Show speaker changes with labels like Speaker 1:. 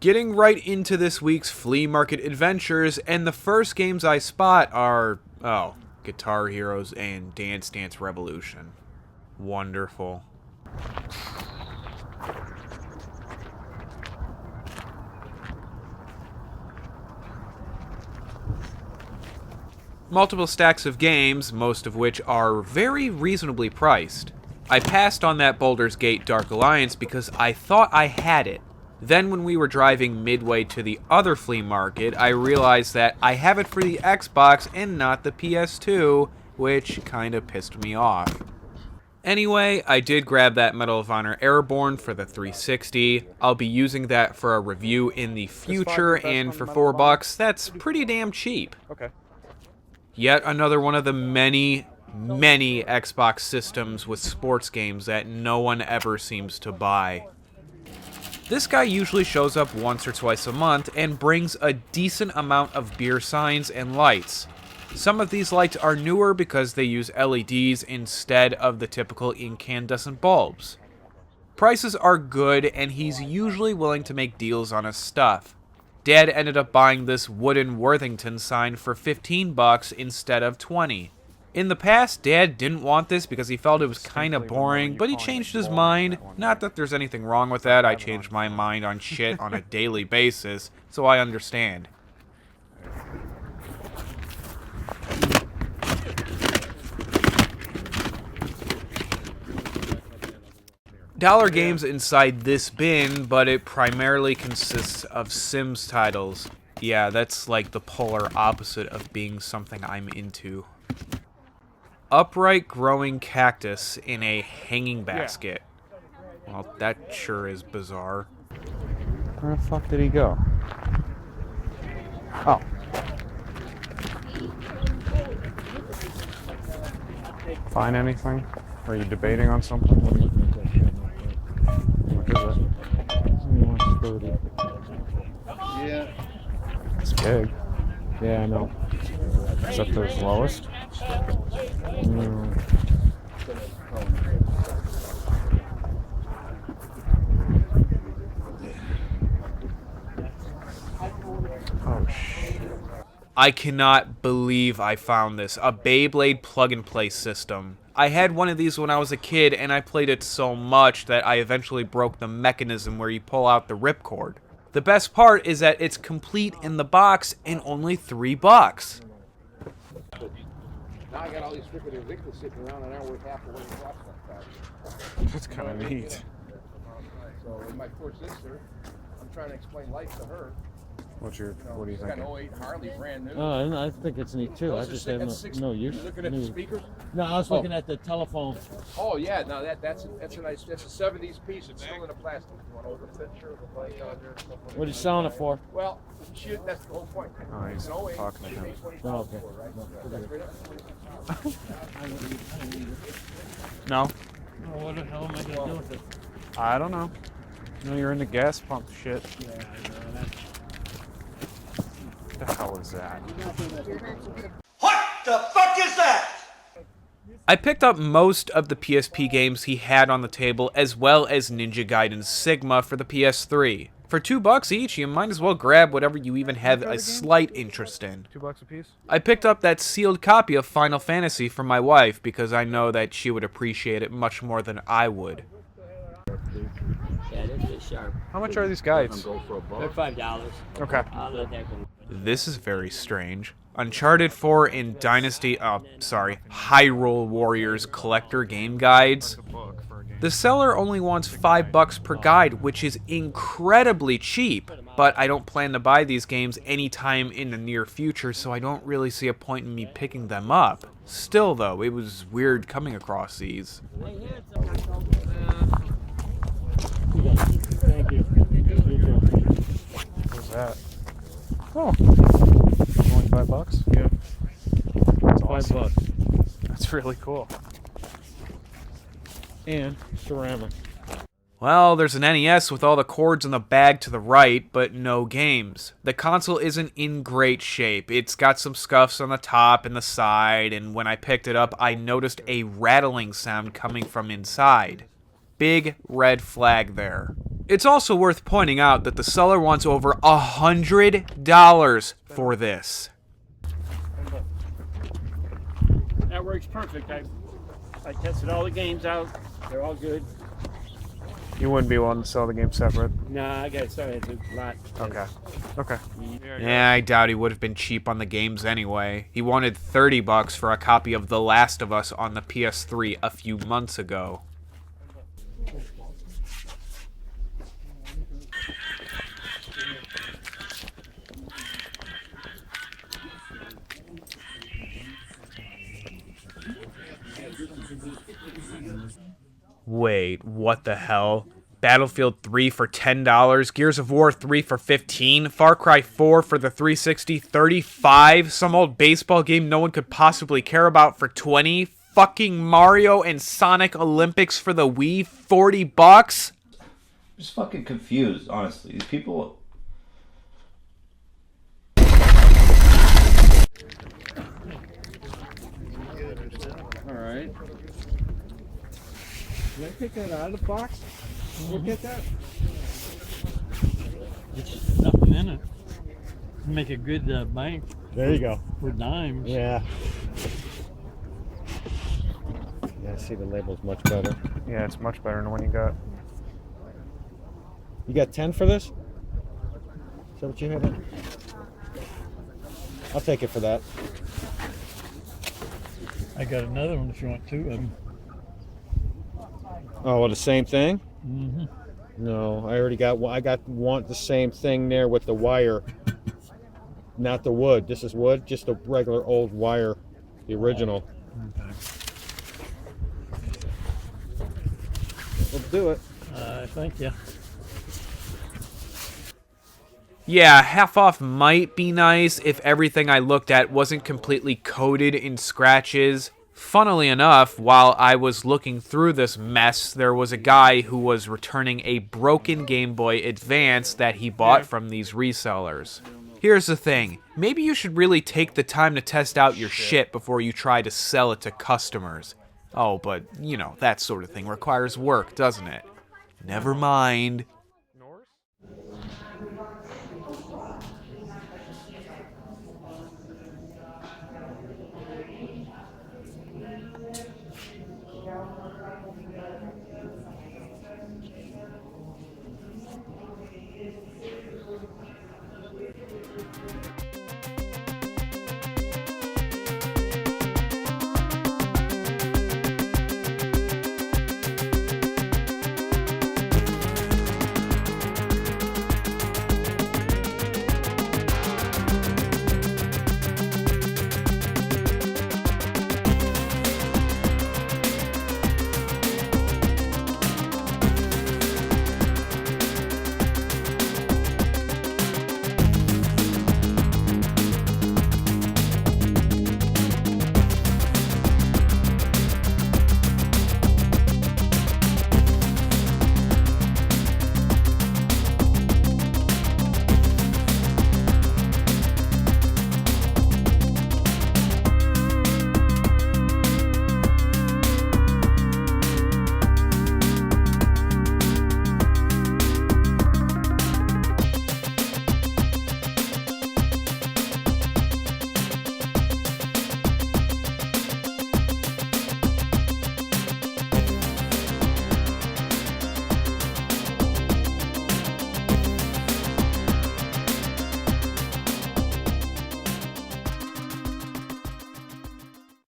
Speaker 1: Getting right into this week's flea market adventures, and the first games I spot are, Guitar Heroes and Dance Dance Revolution. Wonderful. Multiple stacks of games, most of which are very reasonably priced. I passed on that Baldur's Gate Dark Alliance because I thought I had it. Then when we were driving midway to the other flea market, I realized that I have it for the Xbox and not the PS2, which kinda pissed me off. Anyway, I did grab that Medal of Honor Airborne for the 360. I'll be using that for a review in the future, and for $4, that's pretty damn cheap.
Speaker 2: Okay.
Speaker 1: Yet another one of the many Xbox systems with sports games that no one ever seems to buy. This guy usually shows up once or twice a month and brings a decent amount of beer signs and lights. Some of these lights are newer because they use LEDs instead of the typical incandescent bulbs. Prices are good, and he's usually willing to make deals on his stuff. Dad ended up buying this wooden Worthington sign for $15 instead of $20. In the past, Dad didn't want this because he felt it was kind of boring, but he changed his mind. Not that there's anything wrong with that, I change my mind on shit on a daily basis, so I understand. Dollar games inside this bin, but it primarily consists of Sims titles. Yeah, that's like the polar opposite of being something I'm into. Upright growing cactus in a hanging basket. Well, that sure is bizarre.
Speaker 2: Where the fuck did he go? Oh. Find anything? Are you debating on something? What is it?
Speaker 3: Yeah.
Speaker 2: It's big.
Speaker 3: Yeah, I know.
Speaker 2: Is that the lowest? No. Oh, shit.
Speaker 1: I cannot believe I found this. A Beyblade plug-and-play system. I had one of these when I was a kid, and I played it so much that I eventually broke the mechanism where you pull out the ripcord. The best part is that it's complete in the box and only $3.
Speaker 3: Now I got all these freaking Invictus sitting around and now we're half away from watch like
Speaker 2: That's kind of neat.
Speaker 3: So with my poor sister, I'm trying to explain life to her.
Speaker 2: What do you
Speaker 3: She's got
Speaker 2: think?
Speaker 3: an '08 Harley, brand new.
Speaker 4: Oh, and I think it's neat too. I just have no use.
Speaker 3: You looking at the speakers?
Speaker 4: No, I was looking at the telephone.
Speaker 3: Oh yeah, no, that's a nice, that's a '70s piece. It's still in a plastic. You want to open the picture of the bike out there?
Speaker 4: What are you selling it for?
Speaker 3: Well, that's the whole point.
Speaker 2: Oh, he's
Speaker 3: It's an 08,
Speaker 2: talking to
Speaker 3: she
Speaker 2: him.
Speaker 3: pays $20,000
Speaker 4: Oh, okay.
Speaker 3: for it, right? That's right up for
Speaker 2: No.
Speaker 4: Oh, what the hell am I gonna do with it?
Speaker 2: I don't know. No, you're into gas pump shit.
Speaker 4: Yeah, I know that.
Speaker 2: What the hell is that?
Speaker 5: What the fuck is that?
Speaker 1: I picked up most of the PSP games he had on the table, as well as Ninja Gaiden Sigma for the PS3. For $2 each, you might as well grab whatever you even have a slight interest in.
Speaker 2: $2 a piece?
Speaker 1: I picked up that sealed copy of Final Fantasy for my wife because I know that she would appreciate it much more than I would.
Speaker 4: Yeah, it's sharp.
Speaker 2: How much are these guides?
Speaker 4: They're $5.
Speaker 2: Okay.
Speaker 4: I'll let that go.
Speaker 1: This is very strange. Uncharted 4 and Hyrule Warriors collector game guides. The seller only wants $5 per guide, which is incredibly cheap, but I don't plan to buy these games anytime in the near future, so I don't really see a point in me picking them up. Still though, it was weird coming across these.
Speaker 4: Thank you.
Speaker 2: What's that? Oh. Only $5?
Speaker 4: Yeah.
Speaker 2: That's awesome.
Speaker 4: $5.
Speaker 2: That's really cool.
Speaker 4: And ceramic.
Speaker 1: Well, there's an NES with all the cords in the bag to the right, but no games. The console isn't in great shape. It's got some scuffs on the top and the side, and when I picked it up, I noticed a rattling sound coming from inside. Big red flag there. It's also worth pointing out that the seller wants over $100 for this.
Speaker 4: That works perfect. I tested all the games out. They're all good.
Speaker 2: You wouldn't be willing to sell the game separate.
Speaker 4: Nah, I got started a lot.
Speaker 2: Okay. Okay.
Speaker 1: Yeah, I doubt he would have been cheap on the games anyway. He wanted $30 for a copy of The Last of Us on the PS3 a few months ago. Wait, what the hell? Battlefield 3 for $10, Gears of War 3 for $15, Far Cry 4 for the 360, $35, some old baseball game no one could possibly care about for $20, fucking Mario and Sonic Olympics for the Wii, $40?
Speaker 6: I'm just fucking confused, honestly. These people...
Speaker 3: Alright. Did I pick that out of the box? Look at that.
Speaker 7: It's nothing in it. Make a good bank
Speaker 8: There you go.
Speaker 7: for dimes.
Speaker 8: Yeah. Yeah, I see the label's much better.
Speaker 2: Yeah, it's much better than the one you got.
Speaker 8: You got 10 for this? Is that what you have? I'll take it for that.
Speaker 7: I got another one if you want two of them.
Speaker 8: Oh, well, the same thing?
Speaker 7: Mm-hmm.
Speaker 8: No, I already got one. I want the same thing there with the wire. Not the wood. This is wood, just a regular old wire. The original.
Speaker 7: Okay.
Speaker 8: We'll do it.
Speaker 7: Thank you.
Speaker 1: Yeah, half off might be nice if everything I looked at wasn't completely coated in scratches. Funnily enough, while I was looking through this mess, there was a guy who was returning a broken Game Boy Advance that he bought from these resellers. Here's the thing, maybe you should really take the time to test out your shit before you try to sell it to customers. Oh, but, you know, that sort of thing requires work, doesn't it? Never mind.